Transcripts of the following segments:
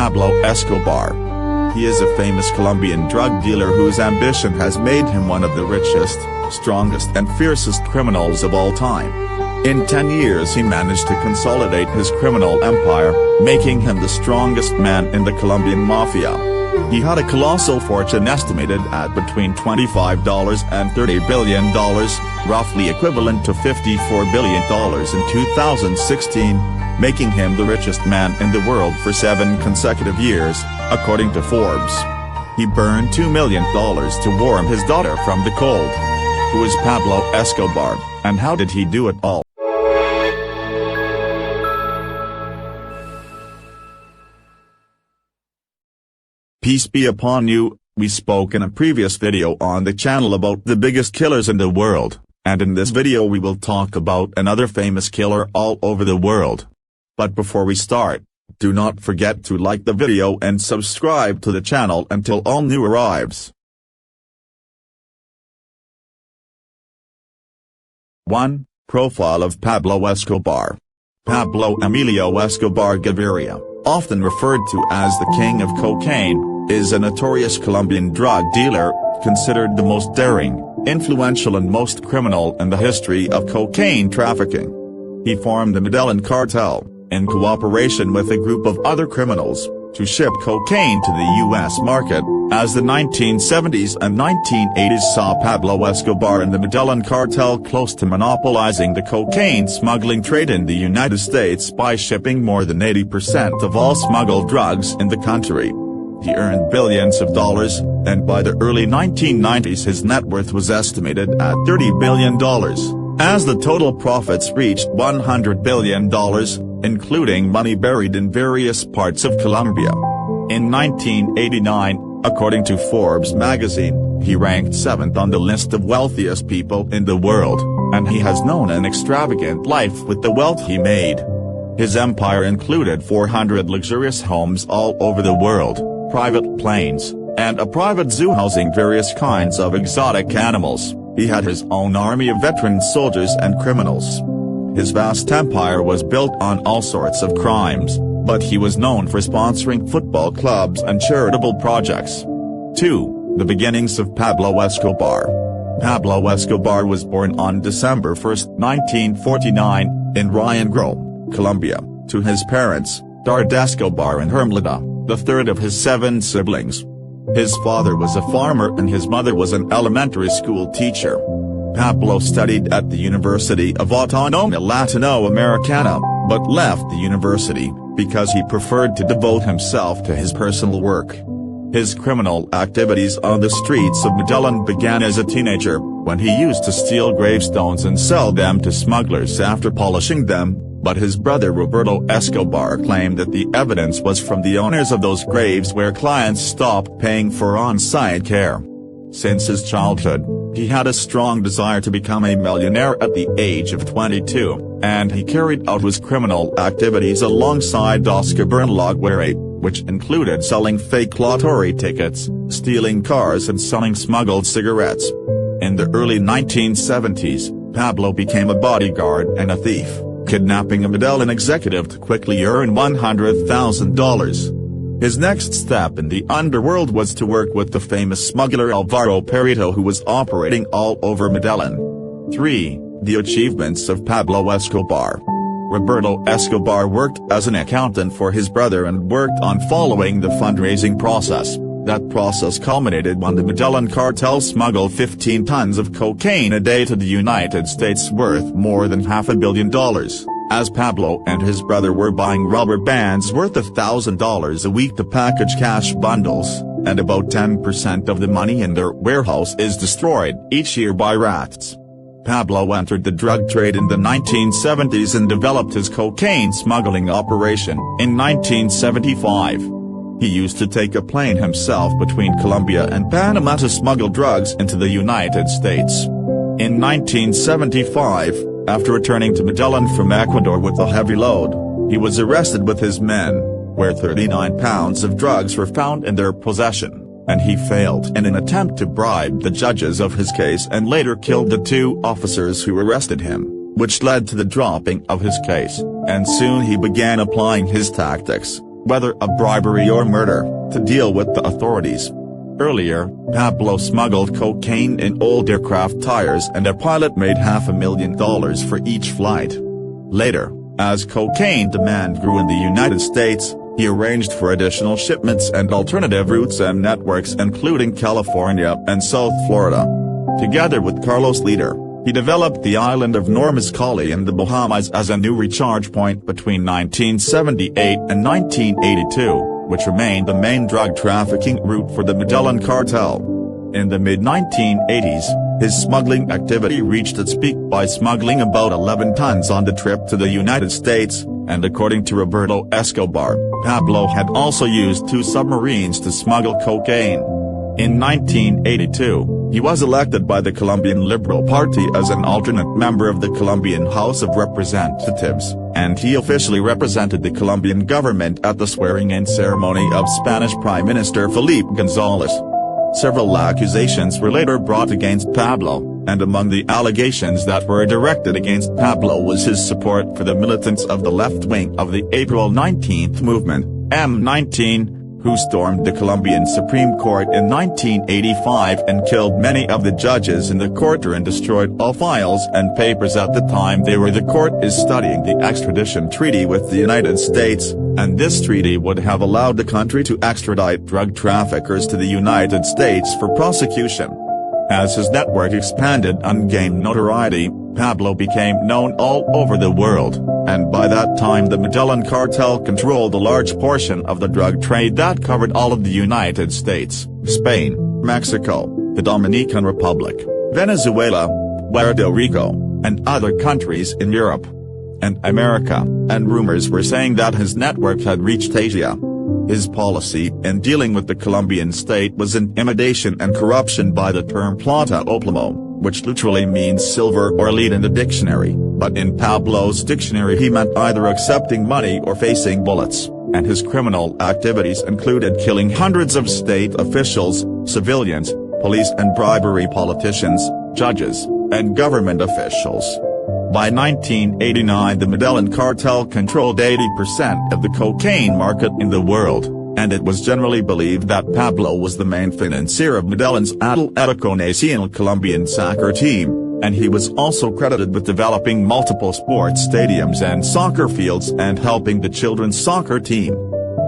Pablo Escobar. He is a famous Colombian drug dealer whose ambition has made him one of the richest, strongest and fiercest criminals of all time. In 10 years he managed to consolidate his criminal empire, making him the strongest man in the Colombian mafia. He had a colossal fortune estimated at between $25 and $30 billion, roughly equivalent to $54 billion in 2016, making him the richest man in the world for 7 consecutive years, according to Forbes. He burned $2 million to warm his daughter from the cold. Who is Pablo Escobar, and how did he do it all? Peace be upon you. We spoke in a previous video on the channel about the biggest killers in the world, and in this video we will talk about another famous killer all over the world. But before we start, do not forget to like the video and subscribe to the channel until all new arrives. 1. Profile of Pablo Escobar. Pablo Emilio Escobar Gaviria, often referred to as the King of Cocaine, is a notorious Colombian drug dealer, considered the most daring, influential and most criminal in the history of cocaine trafficking. He formed the Medellin cartel, in cooperation with a group of other criminals, to ship cocaine to the U.S. market. As the 1970s and 1980s saw Pablo Escobar and the Medellin cartel close to monopolizing the cocaine smuggling trade in the United States by shipping more than 80% of all smuggled drugs in the country. He earned billions of dollars, and by the early 1990s his net worth was estimated at $30 billion, as the total profits reached $100 billion, including money buried in various parts of Colombia. In 1989, according to Forbes magazine, he ranked 7th on the list of wealthiest people in the world, and he has known an extravagant life with the wealth he made. His empire included 400 luxurious homes all over the world, private planes, and a private zoo housing various kinds of exotic animals. He had his own army of veteran soldiers and criminals. His vast empire was built on all sorts of crimes, but he was known for sponsoring football clubs and charitable projects. 2. The beginnings of Pablo Escobar. Pablo Escobar was born on December 1, 1949, in Riongro, Colombia, to his parents, Dard Escobar and Hermelda, the third of his 7 siblings. His father was a farmer and his mother was an elementary school teacher. Pablo studied at the University of Autonomia Latinoamericana, but left the university because he preferred to devote himself to his personal work. His criminal activities on the streets of Medellin began as a teenager, when he used to steal gravestones and sell them to smugglers after polishing them, but his brother Roberto Escobar claimed that the evidence was from the owners of those graves where clients stopped paying for on-site care. Since his childhood, he had a strong desire to become a millionaire at the age of 22, and he carried out his criminal activities alongside Oscar Bernlaguerre, which included selling fake lottery tickets, stealing cars and selling smuggled cigarettes. In the early 1970s, Pablo became a bodyguard and a thief, kidnapping a Medellin executive to quickly earn $100,000. His next step in the underworld was to work with the famous smuggler Alvaro Perito, who was operating all over Medellin. 3. The achievements of Pablo Escobar. Roberto Escobar worked as an accountant for his brother and worked on following the fundraising process. That process culminated when the Medellin cartel smuggled 15 tons of cocaine a day to the United States worth more than $500 million, as Pablo and his brother were buying rubber bands worth $1,000 a week to package cash bundles, and about 10% of the money in their warehouse is destroyed each year by rats. Pablo entered the drug trade in the 1970s and developed his cocaine smuggling operation in 1975. He used to take a plane himself between Colombia and Panama to smuggle drugs into the United States. In 1975, after returning to Medellin from Ecuador with a heavy load, he was arrested with his men, where 39 pounds of drugs were found in their possession, and he failed in an attempt to bribe the judges of his case and later killed the 2 officers who arrested him, which led to the dropping of his case, and soon he began applying his tactics, whether of bribery or murder, to deal with the authorities. Earlier, Pablo smuggled cocaine in old aircraft tires and a pilot made $500,000 for each flight. Later, as cocaine demand grew in the United States, he arranged for additional shipments and alternative routes and networks including California and South Florida. Together with Carlos Leader, he developed the island of Normiscali in the Bahamas as a new recharge point between 1978 and 1982, which remained the main drug trafficking route for the Medellin cartel. In the mid-1980s, his smuggling activity reached its peak by smuggling about 11 tons on the trip to the United States, and according to Roberto Escobar, Pablo had also used 2 submarines to smuggle cocaine. In 1982, he was elected by the Colombian Liberal Party as an alternate member of the Colombian House of Representatives, and he officially represented the Colombian government at the swearing-in ceremony of Spanish Prime Minister Felipe González. Several accusations were later brought against Pablo, and among the allegations that were directed against Pablo was his support for the militants of the left wing of the April 19 movement, M19, who stormed the Colombian Supreme Court in 1985 and killed many of the judges in the court and destroyed all files and papers at the time they were. The court is studying the extradition treaty with the United States, and this treaty would have allowed the country to extradite drug traffickers to the United States for prosecution. As his network expanded and gained notoriety, Pablo became known all over the world, and by that time the Medellin cartel controlled a large portion of the drug trade that covered all of the United States, Spain, Mexico, the Dominican Republic, Venezuela, Puerto Rico, and other countries in Europe and America, and rumors were saying that his network had reached Asia. His policy in dealing with the Colombian state was intimidation and corruption by the term plata o plomo, which literally means silver or lead in the dictionary, but in Pablo's dictionary he meant either accepting money or facing bullets, and his criminal activities included killing hundreds of state officials, civilians, police and bribery politicians, judges, and government officials. By 1989 the Medellin cartel controlled 80% of the cocaine market in the world, and it was generally believed that Pablo was the main financier of Medellin's Atlético Nacional Colombian soccer team, and he was also credited with developing multiple sports stadiums and soccer fields and helping the children's soccer team.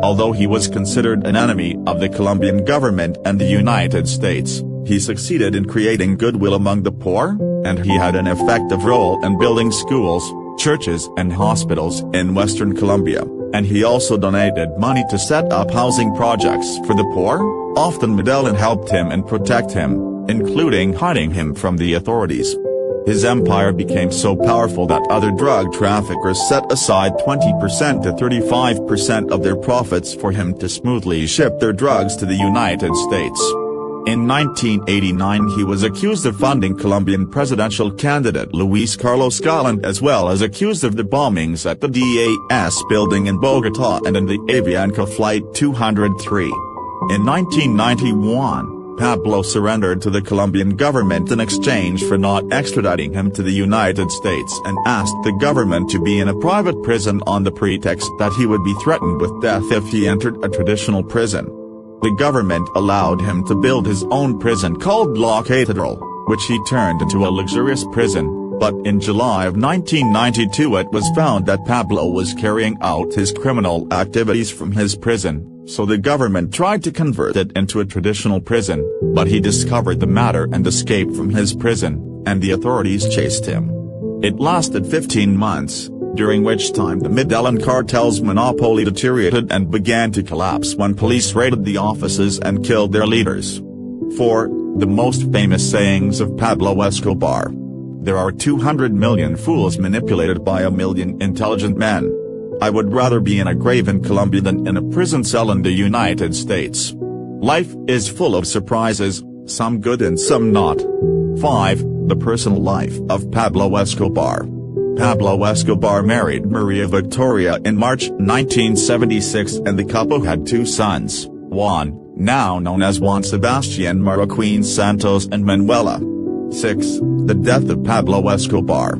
Although he was considered an enemy of the Colombian government and the United States, he succeeded in creating goodwill among the poor, and he had an effective role in building schools, churches and hospitals in Western Colombia, and he also donated money to set up housing projects for the poor. Often Medellin helped him and protect him, including hiding him from the authorities. His empire became so powerful that other drug traffickers set aside 20% to 35% of their profits for him to smoothly ship their drugs to the United States. In 1989 he was accused of funding Colombian presidential candidate Luis Carlos Galán, as well as accused of the bombings at the DAS building in Bogotá and in the Avianca Flight 203. In 1991, Pablo surrendered to the Colombian government in exchange for not extraditing him to the United States and asked the government to be in a private prison on the pretext that he would be threatened with death if he entered a traditional prison. The government allowed him to build his own prison called La Catedral, which he turned into a luxurious prison, but in July of 1992 it was found that Pablo was carrying out his criminal activities from his prison, so the government tried to convert it into a traditional prison, but he discovered the matter and escaped from his prison, and the authorities chased him. It lasted 15 months, during which time the Medellin cartel's monopoly deteriorated and began to collapse when police raided the offices and killed their leaders. 4. The most famous sayings of Pablo Escobar. There are 200 million fools manipulated by a million intelligent men. I would rather be in a grave in Colombia than in a prison cell in the United States. Life is full of surprises, some good and some not. 5. The personal life of Pablo Escobar. Pablo Escobar married Maria Victoria in March 1976 and the couple had 2 sons, Juan, now known as Juan Sebastian Marroquin Santos, and Manuela. 6. The death of Pablo Escobar.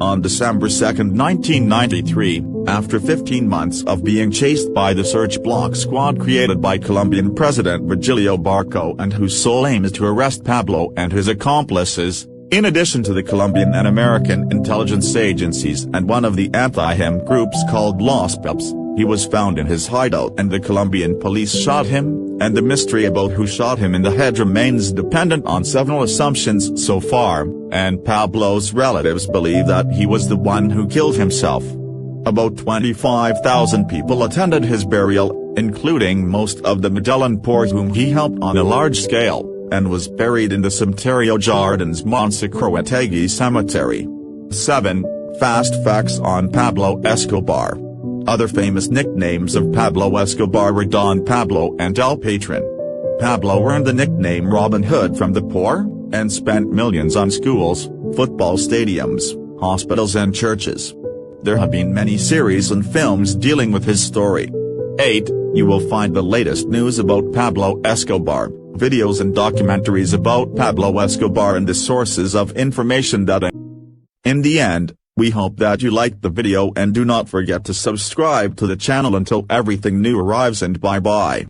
On December 2, 1993, After 15 months of being chased by the search block squad created by Colombian President Virgilio Barco and whose sole aim is to arrest Pablo and his accomplices, in addition to the Colombian and American intelligence agencies and one of the anti-him groups called Los Pups, he was found in his hideout and the Colombian police shot him, and the mystery about who shot him in the head remains dependent on several assumptions so far, and Pablo's relatives believe that he was the one who killed himself. About 25,000 people attended his burial, including most of the Medellin poor whom he helped on a large scale, and was buried in the Cementerio Jardins Monsecrietegui Cemetery. 7. Fast facts on Pablo Escobar. Other famous nicknames of Pablo Escobar were Don Pablo and El Patron. Pablo earned the nickname Robin Hood from the poor, and spent millions on schools, football stadiums, hospitals and churches. There have been many series and films dealing with his story. 8. You will find the latest news about Pablo Escobar, videos and documentaries about Pablo Escobar and the sources of information that in the end, we hope that you liked the video and do not forget to subscribe to the channel until everything new arrives, and bye bye.